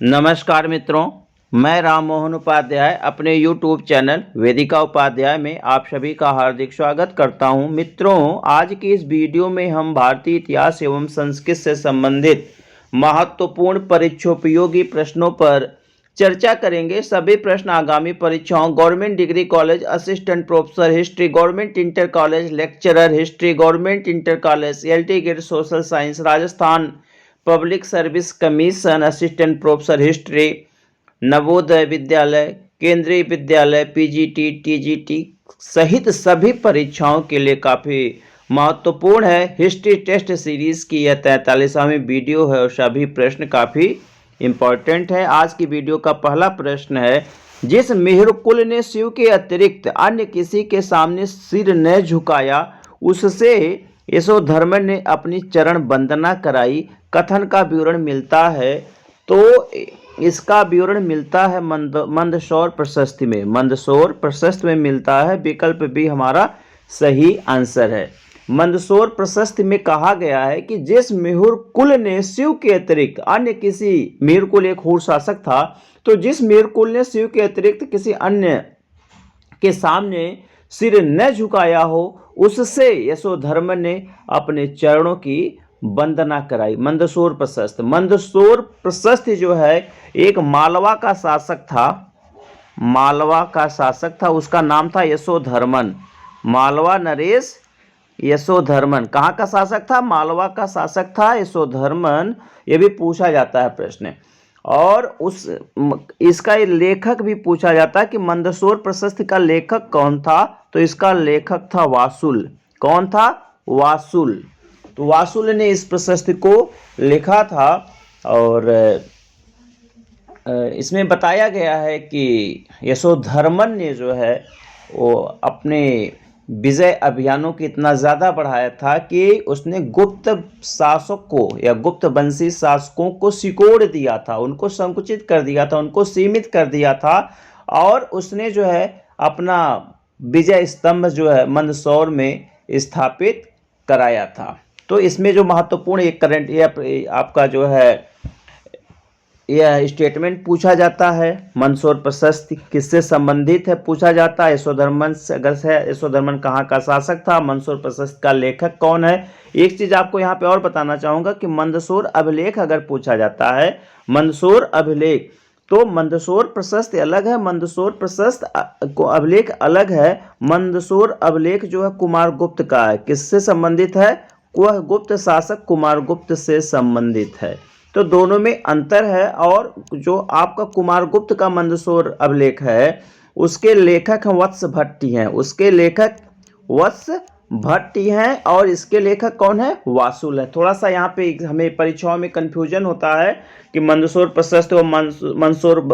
नमस्कार मित्रों, मैं राम मोहन उपाध्याय अपने YouTube चैनल वेदिका उपाध्याय में आप सभी का हार्दिक स्वागत करता हूं। मित्रों, आज की इस वीडियो में हम भारतीय इतिहास एवं संस्कृति से संबंधित महत्वपूर्ण परीक्षोपयोगी प्रश्नों पर चर्चा करेंगे। सभी प्रश्न आगामी परीक्षाओं government degree college assistant professor history, government inter college lecturer history, government inter college LT grade social science, Rajasthan public service commission assistant professor history, Navodaya Vidyalaya, केंद्रीय विद्यालय, पीजीटी, टीजीटी सहित सभी परीक्षाओं के लिए काफ़ी महत्वपूर्ण है। हिस्ट्री टेस्ट सीरीज की यह 43वां वीडियो है और सभी प्रश्न काफ़ी इम्पोर्टेंट है। आज की वीडियो का पहला प्रश्न है, जिस मेहरकुल ने शिव के अतिरिक्त अन्य किसी के सामने सिर न झुकाया उससे यशोधर्मन ने अपनी चरण वंदना कराई, कथन का विवरण मिलता है। तो इसका विवरण मिलता है मंदसौर प्रशस्ति में, मंदसौर प्रशस्ति में मिलता है। विकल्प बी हमारा सही आंसर है। मंदसौर प्रशस्ति में कहा गया है कि जिस मेहुरकुल ने शिव के अतिरिक्त अन्य किसी, मेहुरकुल एक हूर शासक था, तो जिस मेहुरकुल ने शिव के अतिरिक्त किसी अन्य के सामने सिर न झुकाया हो उससे यशोधर्मन ने अपने चरणों की वंदना कराई। मंदसौर प्रशस्ति, मंदसौर प्रशस्ति जो है एक मालवा का शासक था, मालवा का शासक था, उसका नाम था यशोधर्मन, मालवा नरेश यशोधर्मन। कहाँ का शासक था? मालवा का शासक था यशोधर्मन। ये भी पूछा जाता है प्रश्न। और इसका लेखक भी पूछा जाता है कि मंदसौर प्रशस्ति का लेखक कौन था? तो इसका लेखक था वासुल। कौन था? वासुल। तो वासुल ने इस प्रशस्ति को लिखा था। और इसमें बताया गया है कि यशोधर्मन ने जो है वो अपने विजय अभियानों को इतना ज़्यादा बढ़ाया था कि उसने गुप्त शासक को या गुप्त वंशी शासकों को सिकोड़ दिया था, उनको संकुचित कर दिया था, उनको सीमित कर दिया था। और उसने जो है अपना विजय स्तंभ जो है मंदसौर में स्थापित कराया था। तो इसमें जो महत्वपूर्ण एक करंट ये आपका जो है यह स्टेटमेंट पूछा जाता है, मंदसौर प्रशस्ति किससे संबंधित है पूछा जाता है। यशोधर्मन से, अगर से यशोधर्मन कहाँ का शासक था, मंदसौर प्रशस्ति का लेखक कौन है। एक चीज आपको यहाँ पे और बताना चाहूंगा कि मंदसौर अभिलेख अगर पूछा जाता है, मंदसौर अभिलेख, तो मंदसौर प्रशस्ति अलग है, मंदसौर प्रशस्ति को अभिलेख अलग है। मंदसौर अभिलेख जो है कुमारगुप्त का है। किससे संबंधित है? वह गुप्त शासक कुमारगुप्त से संबंधित है। तो दोनों में अंतर है। और जो आपका कुमारगुप्त का मंदसौर अभिलेख है उसके लेखक वत्स भट्टी हैं, उसके लेखक वत्स भट्टी हैं। और इसके लेखक कौन है? वासुल है। थोड़ा सा यहाँ पे हमें परीक्षाओं में कंफ्यूजन होता है कि मंदसौर प्रशस्ति और मंदसौर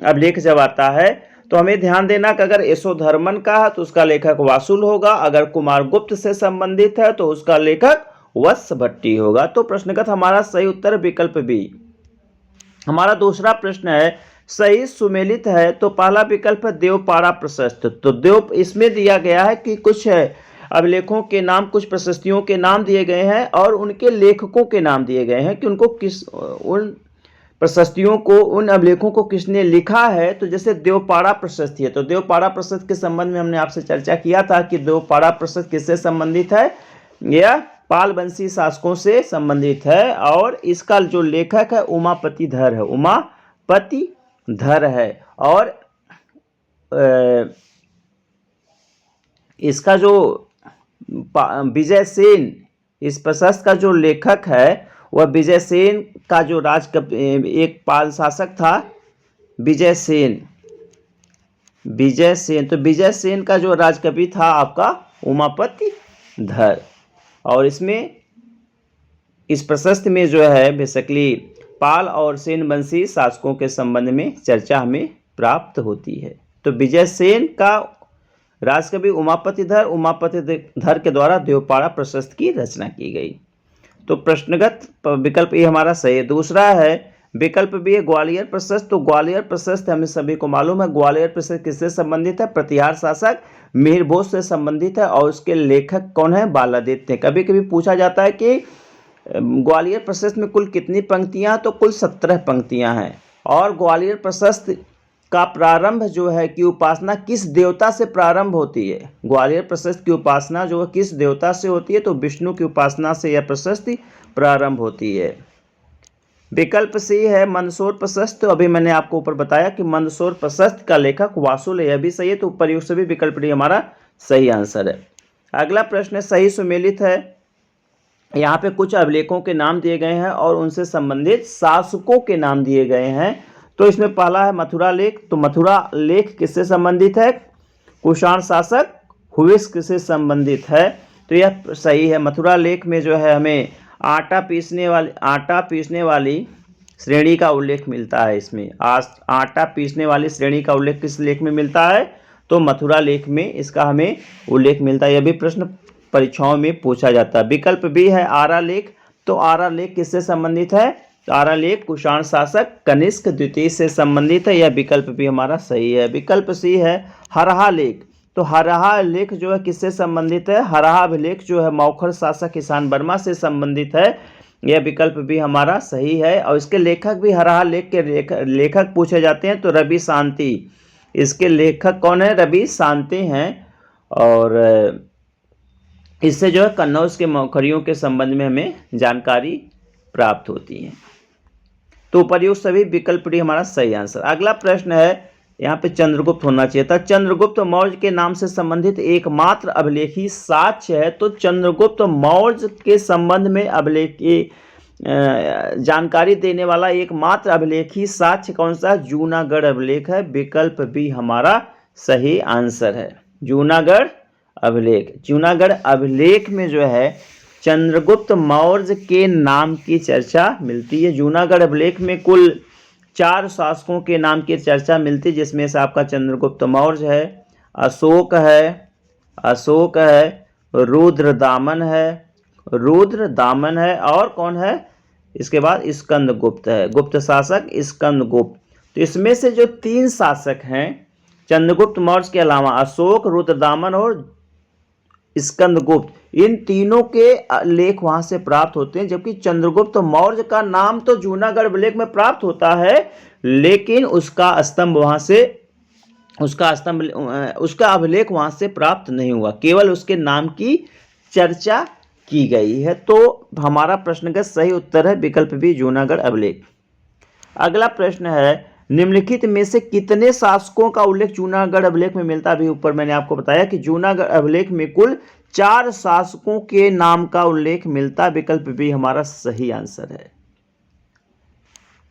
अभिलेख जब आता है तो हमें ध्यान देना कि अगर यशोधर्मन का है तो उसका लेखक वासुल होगा, अगर कुमारगुप्त से संबंधित है तो उसका लेखक वत्स भट्टी होगा। तो प्रश्नगत हमारा सही उत्तर विकल्प बी। हमारा दूसरा प्रश्न है, सही सुमेलित है तो पहला विकल्प है देवपाड़ा प्रशस्ति। तो देव इसमें दिया गया है कि कुछ अभिलेखों के नाम, कुछ प्रशस्तियों के नाम दिए गए हैं और उनके लेखकों के नाम दिए गए हैं कि उनको किस, उन प्रशस्तियों को, उन अभिलेखों को किसने लिखा है। तो जैसे देवपाड़ा प्रशस्ति है, तो देवपाड़ा प्रशस्ति के संबंध में हमने आपसे चर्चा किया था कि देवपाड़ा प्रशस्ति किससे संबंधित है? यह पाल वंशी शासकों से संबंधित है। और इसका जो लेखक है उमापति धर है, उमापति धर है। और इसका जो विजय सेन, इस प्रशस्ति का जो लेखक है वह विजय सेन का जो एक पाल शासक था विजय सेन, विजय सेन। तो विजय सेन का जो राजकवि था आपका उमापति धर। और इसमें इस प्रशस्ति में जो है बेसिकली पाल और सेन वंशी शासकों के संबंध में चर्चा हमें प्राप्त होती है। तो विजय सेन का राजकवि उमापति धर के द्वारा देवपाड़ा प्रशस्ति की रचना की गई। तो प्रश्नगत विकल्प ये हमारा सही है। दूसरा है विकल्प बी है ग्वालियर प्रशस्ति। तो ग्वालियर प्रशस्ति हमें सभी को मालूम है, ग्वालियर प्रशस्ति किससे संबंधित है? प्रतिहार शासक मिहिर भोज से संबंधित है। और उसके लेखक कौन है? बालादित्य। कभी कभी पूछा जाता है कि ग्वालियर प्रशस्ति में कुल कितनी पंक्तियां? तो कुल 17 पंक्तियां हैं। और ग्वालियर प्रशस्त का प्रारंभ जो है कि उपासना किस देवता से प्रारंभ होती है? ग्वालियर प्रशस्त की उपासना जो है किस देवता से होती है? तो विष्णु की उपासना से यह प्रशस्ति प्रारंभ होती है। विकल्प सी है मंदसौर प्रशस्त। तो अभी मैंने आपको ऊपर बताया कि मंदसौर प्रशस्त का लेखक वासुल है, यह भी सही है। तो उपयुक्त सभी विकल्प डी हमारा सही आंसर है। अगला प्रश्न सही सुमेलित है। यहाँ पे कुछ अभिलेखों के नाम दिए गए हैं और उनसे संबंधित शासकों के नाम दिए गए हैं। तो इसमें पहला है मथुरा लेख। तो मथुरा लेख किससे संबंधित है? कुषाण शासक हुइस किससे संबंधित है? तो यह सही है। मथुरा लेख में जो है हमें आटा पीसने वाली श्रेणी का उल्लेख मिलता है। इसमें आटा पीसने वाली श्रेणी का उल्लेख किस लेख में मिलता है? तो मथुरा लेख में इसका हमें उल्लेख मिलता है। यह भी प्रश्न परीक्षाओं में पूछा जाता है। विकल्प बी है आरा लेख। तो आरा लेख किससे संबंधित है? तो आरा लेख कुषाण शासक कनिष्क द्वितीय से संबंधित है। यह विकल्प भी हमारा सही है। विकल्प सी है हरहा लेख। तो हरहा लेख जो है किससे संबंधित है? हरहा अभिलेख जो है मौखर शासक किसान वर्मा से संबंधित है। यह विकल्प भी हमारा सही है। और इसके लेखक भी हरहा लेख के लेखक पूछे जाते हैं तो रवि शांति। इसके लेखक कौन है? रवि शांति हैं। और इससे जो है कन्नौज के मौखरियों के संबंध में हमें जानकारी प्राप्त होती है। तो उपयुक्त सभी विकल्प डी हमारा सही आंसर। अगला प्रश्न है, यहाँ पे चंद्रगुप्त होना चाहिए था। चंद्रगुप्त मौर्य के नाम से संबंधित एकमात्र अभिलेखी साक्ष्य है। तो चंद्रगुप्त मौर्य के संबंध में अभिलेखी जानकारी देने वाला एकमात्र अभिलेखी साक्ष्य कौन सा? जूनागढ़ अभिलेख है। विकल्प बी हमारा सही आंसर है। जूनागढ़ अभिलेख। जूनागढ़ अभिलेख में जो है चंद्रगुप्त मौर्य के नाम की चर्चा मिलती है। जूनागढ़ अभिलेख में कुल 4 शासकों के नाम की चर्चा मिलती है, जिसमें से आपका चंद्रगुप्त मौर्य है, अशोक है, रुद्रदामन है और कौन है? इसके बाद स्कंदगुप्त है, गुप्त शासक स्कंदगुप्त। तो इसमें से जो 3 शासक हैं चंद्रगुप्त मौर्य के अलावा अशोक, रुद्रदामन और स्कंदगुप्त, इन तीनों के लेख वहां से प्राप्त होते हैं। जबकि चंद्रगुप्त मौर्य का नाम तो जूनागढ़ अभिलेख में प्राप्त होता है, लेकिन उसका अभिलेख वहां से प्राप्त नहीं हुआ, केवल उसके नाम की चर्चा की गई है। तो हमारा प्रश्न का सही उत्तर है विकल्प बी जूनागढ़ अभिलेख। अगला प्रश्न है, निम्नलिखित में से कितने शासकों का उल्लेख जूनागढ़ अभिलेख में मिलता है? अभी ऊपर मैंने आपको बताया कि जूनागढ़ अभिलेख में कुल 4 शासकों के नाम का उल्लेख मिलता है। विकल्प बी हमारा सही आंसर है।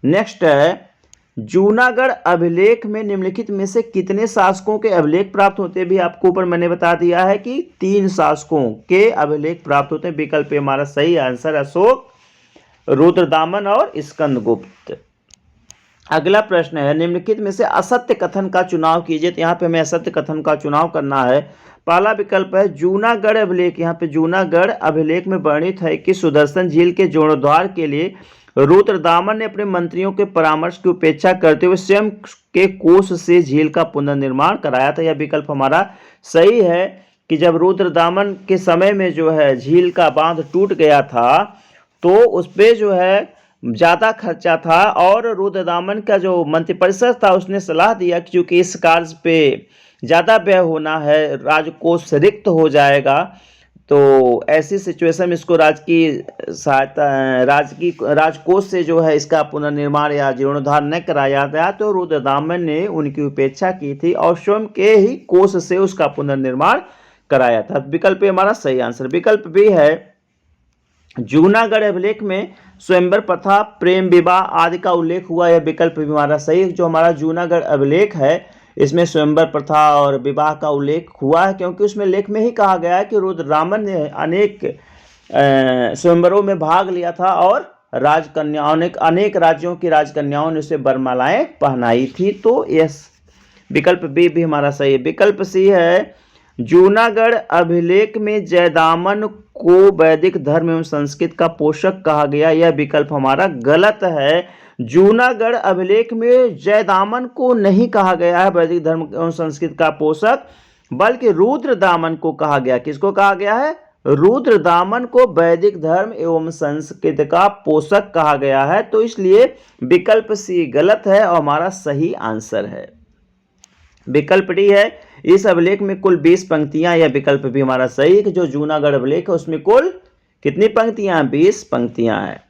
नेक्स्ट है, जूनागढ़ अभिलेख में निम्नलिखित में से कितने शासकों के अभिलेख प्राप्त होते हैं? भी आपको ऊपर मैंने बता दिया है कि 3 शासकों के अभिलेख प्राप्त होते हैं। विकल्प हमारा सही आंसर अशोक, रुद्रदामन और स्कंदगुप्त। अगला प्रश्न है, निम्नलिखित में से असत्य कथन का चुनाव कीजिए। तो यहाँ पे हमें असत्य कथन का चुनाव करना है। पहला विकल्प है जूनागढ़ अभिलेख। यहाँ पे जूनागढ़ अभिलेख में वर्णित है कि सुदर्शन झील के जीर्णोद्धार के लिए रुद्रदामन ने अपने मंत्रियों के परामर्श की उपेक्षा करते हुए स्वयं के कोष से झील का पुनर्निर्माण कराया था। यह विकल्प हमारा सही है कि जब रुद्रदामन के समय में जो है झील का बांध टूट गया था तो उस पर जो है ज़्यादा खर्चा था और रुद्रदामन का जो मंत्रिपरिषद था उसने सलाह दिया कि चूँकि इस कार्य पे ज़्यादा व्यय होना है, राजकोष रिक्त हो जाएगा, तो ऐसी सिचुएशन में इसको राजकोष से जो है इसका पुनर्निर्माण या जीर्णोद्धार न कराया गया। तो रुद्रदामन ने उनकी उपेक्षा की थी और स्वयं के ही कोष से उसका पुनर्निर्माण कराया था। विकल्प हमारा सही आंसर। विकल्प भी है जूनागढ़ अभिलेख में स्वयंवर प्रथा, प्रेम विवाह आदि का उल्लेख हुआ। यह विकल्प भी हमारा सही। जो हमारा जूनागढ़ अभिलेख है इसमें स्वयंवर प्रथा और विवाह का उल्लेख हुआ है, क्योंकि उसमें लेख में ही कहा गया है कि रुद्रदामन ने अनेक स्वयंवरों में भाग लिया था और अनेक राज्यों की राजकन्याओं ने उसे वरमालाएं पहनाई थी। तो यस विकल्प बी भी हमारा सही है। विकल्प सी है जूनागढ़ अभिलेख में जयदामन को वैदिक धर्म एवं संस्कृत का पोषक कहा गया। यह विकल्प हमारा गलत है। जूनागढ़ अभिलेख में जयदामन को नहीं कहा गया है वैदिक धर्म एवं संस्कृत का पोषक, बल्कि रुद्रदामन को कहा गया। किसको कहा गया है? रुद्रदामन को वैदिक धर्म एवं संस्कृति का पोषक कहा गया है, तो इसलिए विकल्प सी गलत है और हमारा सही आंसर है विकल्प डी है। इस अभिलेख में कुल 20 पंक्तियां, यह विकल्प भी हमारा सही है कि जो जूनागढ़ अभिलेख है उसमें कुल कितनी पंक्तियां, 20 पंक्तियां हैं।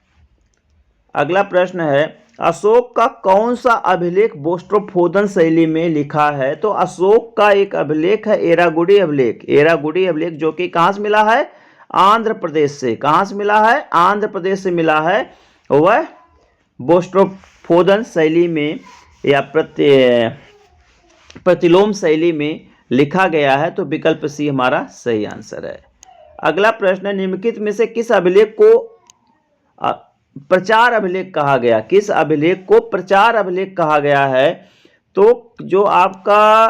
अगला प्रश्न है, अशोक का कौन सा अभिलेख बोस्ट्रोफोदन शैली में लिखा है? तो अशोक का एक अभिलेख है एरागुडी अभिलेख। एरागुडी अभिलेख जो कि कहां से मिला है? आंध्र प्रदेश से। कहां से मिला है? आंध्र प्रदेश से मिला है। वह बोस्ट्रोफोदन शैली में या प्रतिलोम शैली में लिखा गया है, तो विकल्प सी हमारा सही आंसर है। अगला प्रश्न, निम्नलिखित में से किस अभिलेख को प्रचार अभिलेख कहा गया? किस अभिलेख को प्रचार अभिलेख कहा गया है? तो जो आपका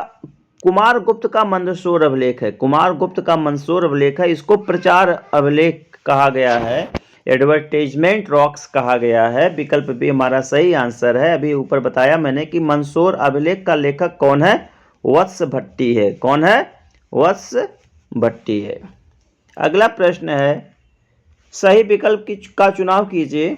कुमार गुप्त का मंदसौर अभिलेख है, कुमार गुप्त का मंदसौर अभिलेख है, इसको प्रचार अभिलेख कहा गया है, एडवर्टाइजमेंट रॉक्स कहा गया है। विकल्प भी हमारा सही आंसर है। अभी ऊपर बताया मैंने कि मंदसौर अभिलेख का लेखक कौन है? वत्स भट्टी है। कौन है? वत्स भट्टी है। अगला प्रश्न है, सही विकल्प का चुनाव कीजिए।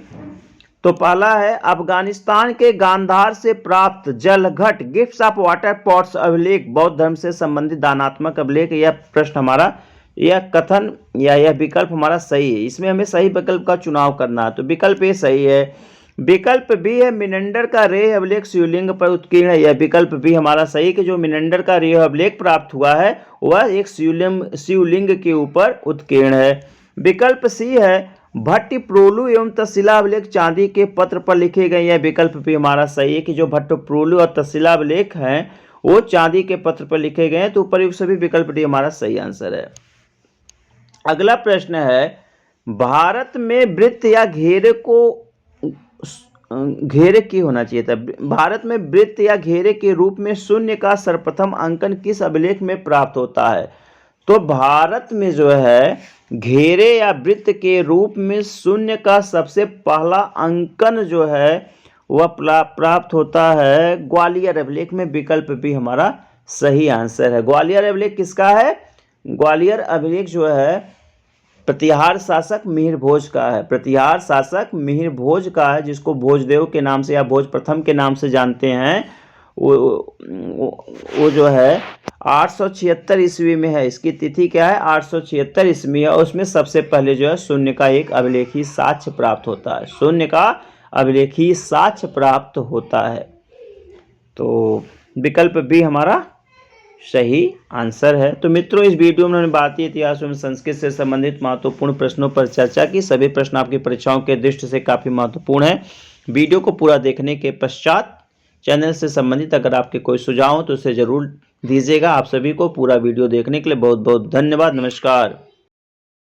तो पहला है, अफगानिस्तान के गांधार से प्राप्त जलघट गिफ्ट्स ऑफ वाटर पॉट्स अभिलेख बौद्ध धर्म से संबंधित दानात्मक अभिलेख। यह प्रश्न हमारा, यह कथन या यह विकल्प हमारा सही है। इसमें हमें सही विकल्प का चुनाव करना है, तो विकल्प ए सही है। विकल्प बी है, मिनेंडर का रेह अभिलेख शिवलिंग पर उत्कीर्ण है। यह विकल्प भी हमारा सही कि जो मिनेंडर का रेह अभिलेख प्राप्त हुआ है वह एक शिवलिंग के ऊपर उत्कीर्ण है। विकल्प सी है, भट्टप्रोलु एवं तक्षशिला अभिलेख चांदी के पत्र पर लिखे गए। यह विकल्प भी हमारा सही है कि जो भट्टप्रोलु और तक्षशिला अभिलेख हैं वो चांदी के पत्र पर लिखे गए हैं, तो उपर्युक्त सभी विकल्प डी हमारा सही आंसर है। अगला प्रश्न है, भारत में वृत्त या घेरे को घेरे की होना चाहिए था। भारत में वृत्त या घेरे के रूप में शून्य का सर्वप्रथम अंकन किस अभिलेख में प्राप्त होता है? तो भारत में जो है घेरे या वृत्त के रूप में शून्य का सबसे पहला अंकन जो है वह प्राप्त होता है ग्वालियर अभिलेख में। विकल्प भी हमारा सही आंसर है। ग्वालियर अभिलेख किसका है? ग्वालियर अभिलेख जो है प्रतिहार शासक मिहिर भोज का है। प्रतिहार शासक मिहिर भोज का है, जिसको भोजदेव के नाम से या भोज प्रथम के नाम से जानते हैं। वो जो है 876 ईस्वी में है। इसकी तिथि क्या है? 876 ईस्वी है। और उसमें सबसे पहले जो है शून्य का एक अभिलेखी साक्ष्य प्राप्त होता है। शून्य का अभिलेखी साक्ष्य प्राप्त होता है, तो विकल्प भी हमारा सही आंसर है। तो मित्रों, इस वीडियो में हमने भारतीय इतिहास एवं संस्कृत से संबंधित महत्वपूर्ण प्रश्नों पर चर्चा की। सभी प्रश्न आपकी परीक्षाओं के दृष्टि से काफ़ी महत्वपूर्ण है। वीडियो को पूरा देखने के पश्चात चैनल से संबंधित अगर आपके कोई सुझाव हो तो उसे जरूर दीजिएगा। आप सभी को पूरा वीडियो देखने के लिए बहुत बहुत धन्यवाद। नमस्कार।